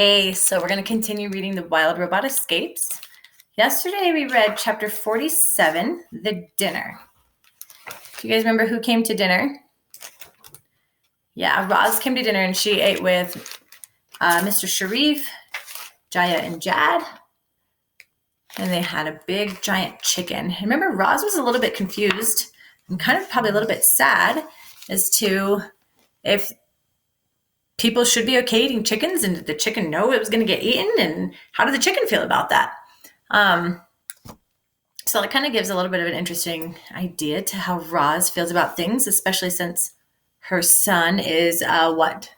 Hey, so we're going to continue reading The Wild Robot Escapes. Yesterday we read chapter 47, The Dinner. Do you guys remember who came to dinner? Yeah, Roz came to dinner and she ate with Mr. Sharif, Jaya, and Jad. And they had a big giant chicken. Remember, Roz was a little bit confused and kind of probably a little bit sad as to if people should be okay eating chickens, and did the chicken know it was going to get eaten, and how did the chicken feel about that? So it kind of gives a little bit of an interesting idea to how Roz feels about things, especially since her son is what?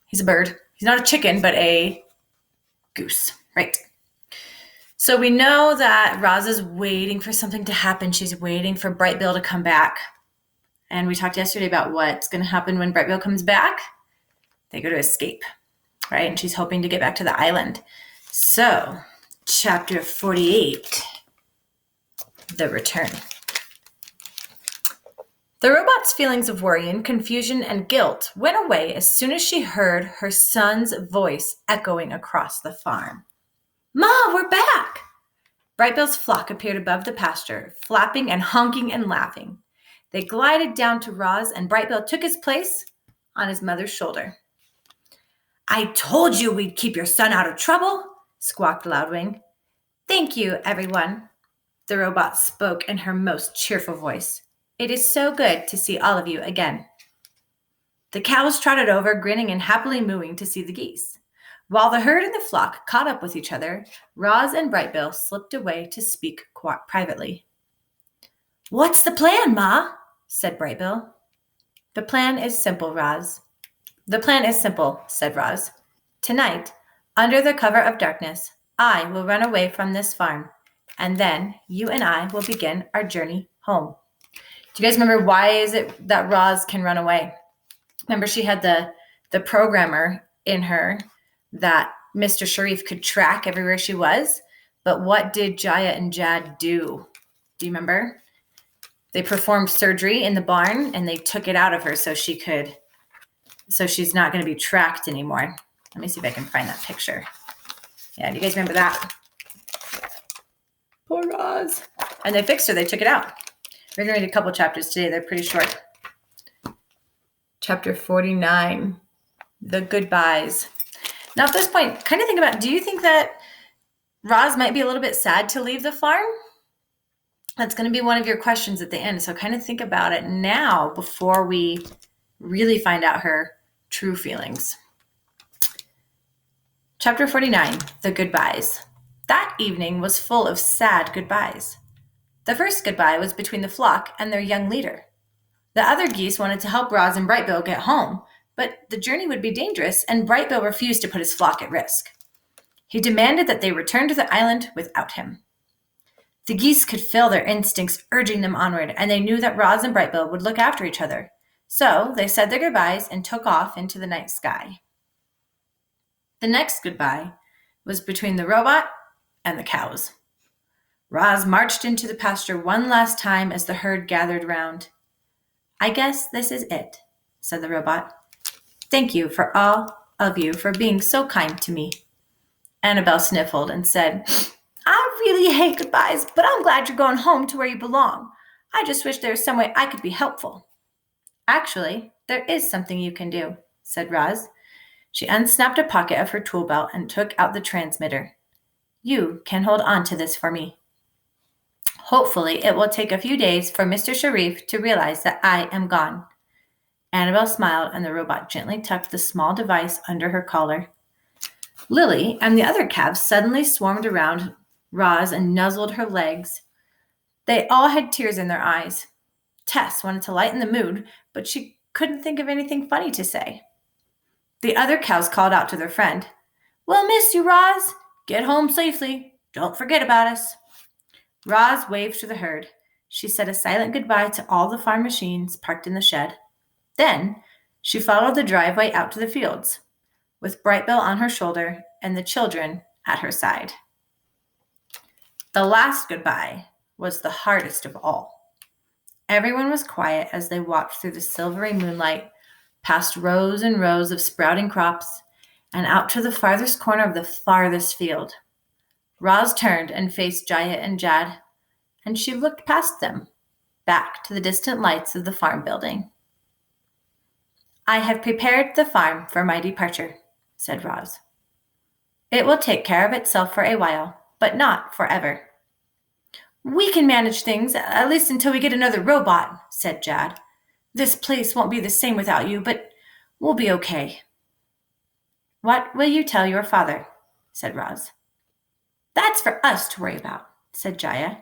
He's a bird. He's not a chicken, but a goose, right? So we know that Roz is waiting for something to happen. She's waiting for Bright Bill to come back. And we talked yesterday about what's going to happen when Bright Bill comes back. They go to escape, right? And she's hoping to get back to the island. So, chapter 48, The Return. The robot's feelings of worry and confusion and guilt went away as soon as she heard her son's voice echoing across the farm. "Ma, we're back!" Bright Bill's flock appeared above the pasture, flapping and honking and laughing. They glided down to Roz, and Bright Bill took his place on his mother's shoulder. "I told you we'd keep your son out of trouble," squawked Loudwing. "Thank you, everyone," the robot spoke in her most cheerful voice. "It is so good to see all of you again." The cows trotted over, grinning and happily mooing to see the geese. While the herd and the flock caught up with each other, Roz and Bright Bill slipped away to speak privately. "What's the plan, Ma?" said Bright Bill. "The plan is simple, Roz." "The plan is simple," said Roz. "Tonight, under the cover of darkness, I will run away from this farm, and then you and I will begin our journey home." Do you guys remember why is it that Roz can run away? Remember, she had the programmer in her that Mr. Sharif could track everywhere she was. But what did Jaya and Jad do? Do you remember? They performed surgery in the barn and they took it out of her so she's not going to be tracked anymore. Let me see if I can find that picture. Yeah, do you guys remember that? Poor Roz. And they fixed her. They took it out. We're going to read a couple chapters today. They're pretty short. Chapter 49, The Goodbyes. Now, at this point, kind of think about, do you think that Roz might be a little bit sad to leave the farm? That's going to be one of your questions at the end. So kind of think about it now before we really find out her true feelings. Chapter 49, The Goodbyes. That evening was full of sad goodbyes. The first goodbye was between the flock and their young leader. The other geese wanted to help Roz and Bright Bill get home, but the journey would be dangerous, and Bright Bill refused to put his flock at risk. He demanded that they return to the island without him. The geese could feel their instincts urging them onward, and they knew that Roz and Bright Bill would look after each other. So they said their goodbyes and took off into the night sky. The next goodbye was between the robot and the cows. Roz marched into the pasture one last time as the herd gathered round. "I guess this is it," said the robot. "Thank you for all of you for being so kind to me." Annabelle sniffled and said, "I really hate goodbyes, but I'm glad you're going home to where you belong. I just wish there was some way I could be helpful." "Actually, there is something you can do," said Roz. She unsnapped a pocket of her tool belt and took out the transmitter. "You can hold on to this for me. Hopefully, it will take a few days for Mr. Sharif to realize that I am gone." Annabelle smiled, and the robot gently tucked the small device under her collar. Lily and the other calves suddenly swarmed around Roz and nuzzled her legs. They all had tears in their eyes. Tess wanted to lighten the mood, but she couldn't think of anything funny to say. The other cows called out to their friend, "We'll miss you, Roz. Get home safely. Don't forget about us." Roz waved to the herd. She said a silent goodbye to all the farm machines parked in the shed. Then she followed the driveway out to the fields, with Bright Bill on her shoulder and the children at her side. The last goodbye was the hardest of all. Everyone was quiet as they walked through the silvery moonlight, past rows and rows of sprouting crops, and out to the farthest corner of the farthest field. Roz turned and faced Jaya and Jad, and she looked past them, back to the distant lights of the farm building. I have prepared the farm for my departure, said Roz. It will take care of itself for a while, but not forever. We can manage things, at least until we get another robot, said Jad. This place won't be the same without you, but we'll be okay. What will you tell your father? Said Roz. That's for us to worry about, said Jaya.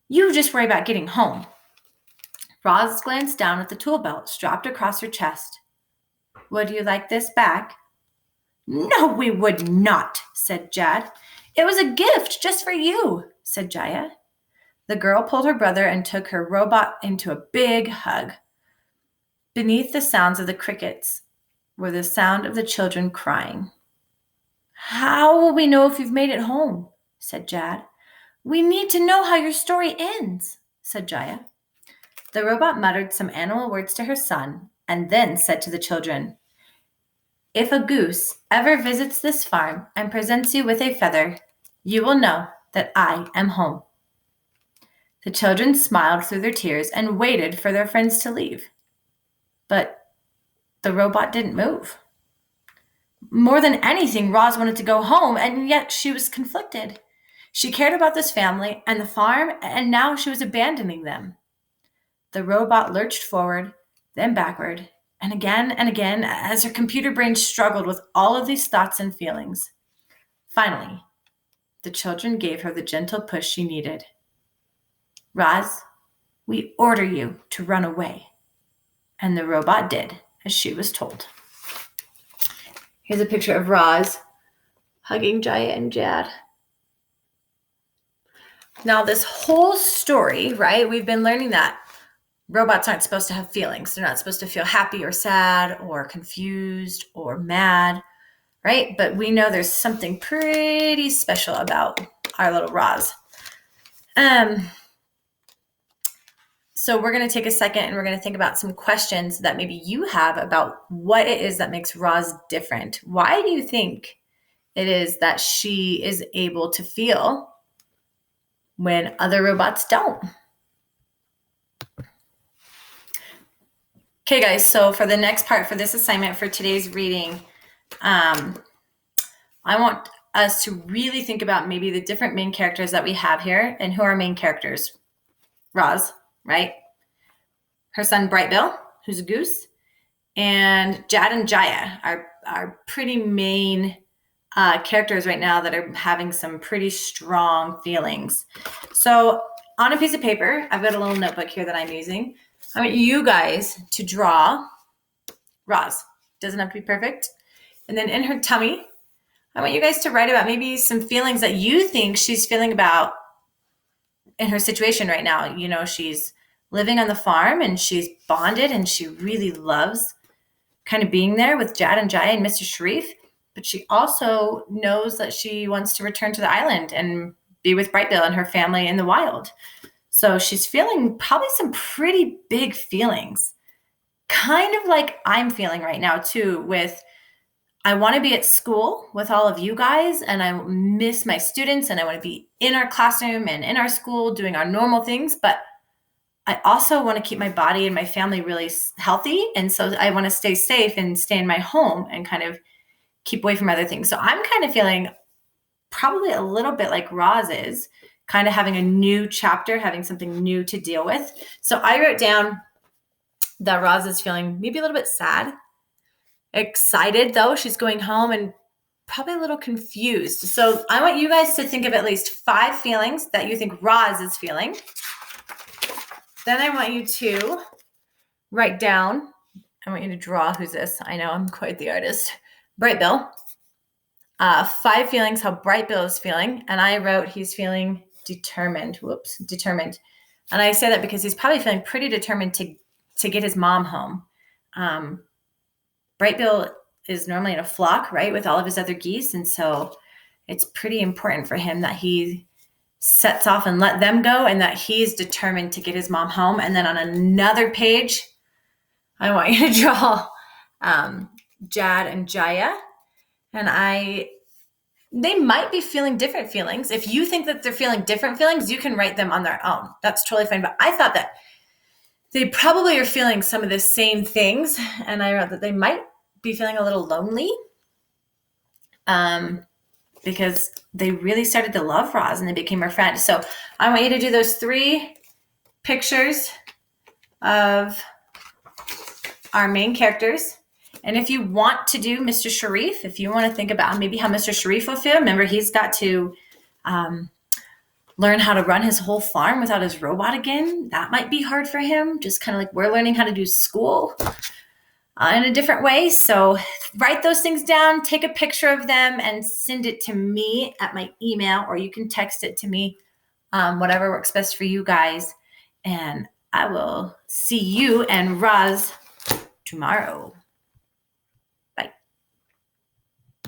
You just worry about getting home. Roz glanced down at the tool belt strapped across her chest. Would you like this back? No, we would not, said Jad. It was a gift just for you, said Jaya. The girl pulled her brother and took her robot into a big hug. Beneath the sounds of the crickets were the sound of the children crying. How will we know if you've made it home? Said Jad. We need to know how your story ends, said Jaya. The robot muttered some animal words to her son and then said to the children, If a goose ever visits this farm and presents you with a feather, you will know that I am home. The children smiled through their tears and waited for their friends to leave. But the robot didn't move. More than anything, Roz wanted to go home, and yet she was conflicted. She cared about this family and the farm, and now she was abandoning them. The robot lurched forward, then backward, and again as her computer brain struggled with all of these thoughts and feelings. Finally, the children gave her the gentle push she needed. Roz, we order you to run away. And the robot did as she was told. Here's a picture of Roz hugging Jaya and Jad. Now, this whole story, right, we've been learning that robots aren't supposed to have feelings. They're not supposed to feel happy or sad or confused or mad, right? But we know there's something pretty special about our little Roz. So we're going to take a second and we're going to think about some questions that maybe you have about what it is that makes Roz different. Why do you think it is that she is able to feel when other robots don't? Okay, guys, so for the next part for this assignment for today's reading, I want us to really think about maybe the different main characters that we have here and who are main characters. Roz, right? Her son Brightbill, who's a goose, and Jad and Jaya are pretty main characters right now that are having some pretty strong feelings. So on a piece of paper, I've got a little notebook here that I'm using. I want you guys to draw Roz. Doesn't have to be perfect. And then in her tummy, I want you guys to write about maybe some feelings that you think she's feeling about in her situation right now. You know, she's living on the farm and she's bonded and she really loves kind of being there with Jad and Jaya and Mr. Sharif. But she also knows that she wants to return to the island and be with Brightbill and her family in the wild. So she's feeling probably some pretty big feelings, kind of like I'm feeling right now too, with I want to be at school with all of you guys and I miss my students and I want to be in our classroom and in our school doing our normal things, but I also want to keep my body and my family really healthy. And so I want to stay safe and stay in my home and kind of keep away from other things. So I'm kind of feeling probably a little bit like Roz is, kind of having a new chapter, having something new to deal with. So I wrote down that Roz is feeling maybe a little bit sad, excited though. She's going home and probably a little confused. So I want you guys to think of at least 5 feelings that you think Roz is feeling. Then I want you to write down, I want you to draw, who's this? I know I'm quite the artist. Brightbill. 5 feelings how Brightbill is feeling. And I wrote he's feeling determined. Determined. And I say that because he's probably feeling pretty determined to get his mom home. Brightbill is normally in a flock, right, with all of his other geese. And so it's pretty important for him that he sets off and let them go and that he's determined to get his mom home. And then on another page, I want you to draw Jad and Jaya. And they might be feeling different feelings. If you think that they're feeling different feelings, you can write them on their own. That's totally fine. But I thought that they probably are feeling some of the same things. And I wrote that they might be feeling a little lonely because they really started to love Roz and they became her friend. So I want you to do those 3 pictures of our main characters. And if you want to do Mr. Sharif, if you want to think about maybe how Mr. Sharif will feel, remember he's got to learn how to run his whole farm without his robot again. That might be hard for him, just kind of like we're learning how to do school in a different way. So write those things down, take a picture of them, and send it to me at my email, or you can text it to me, whatever works best for you guys. And I will see you and Roz tomorrow.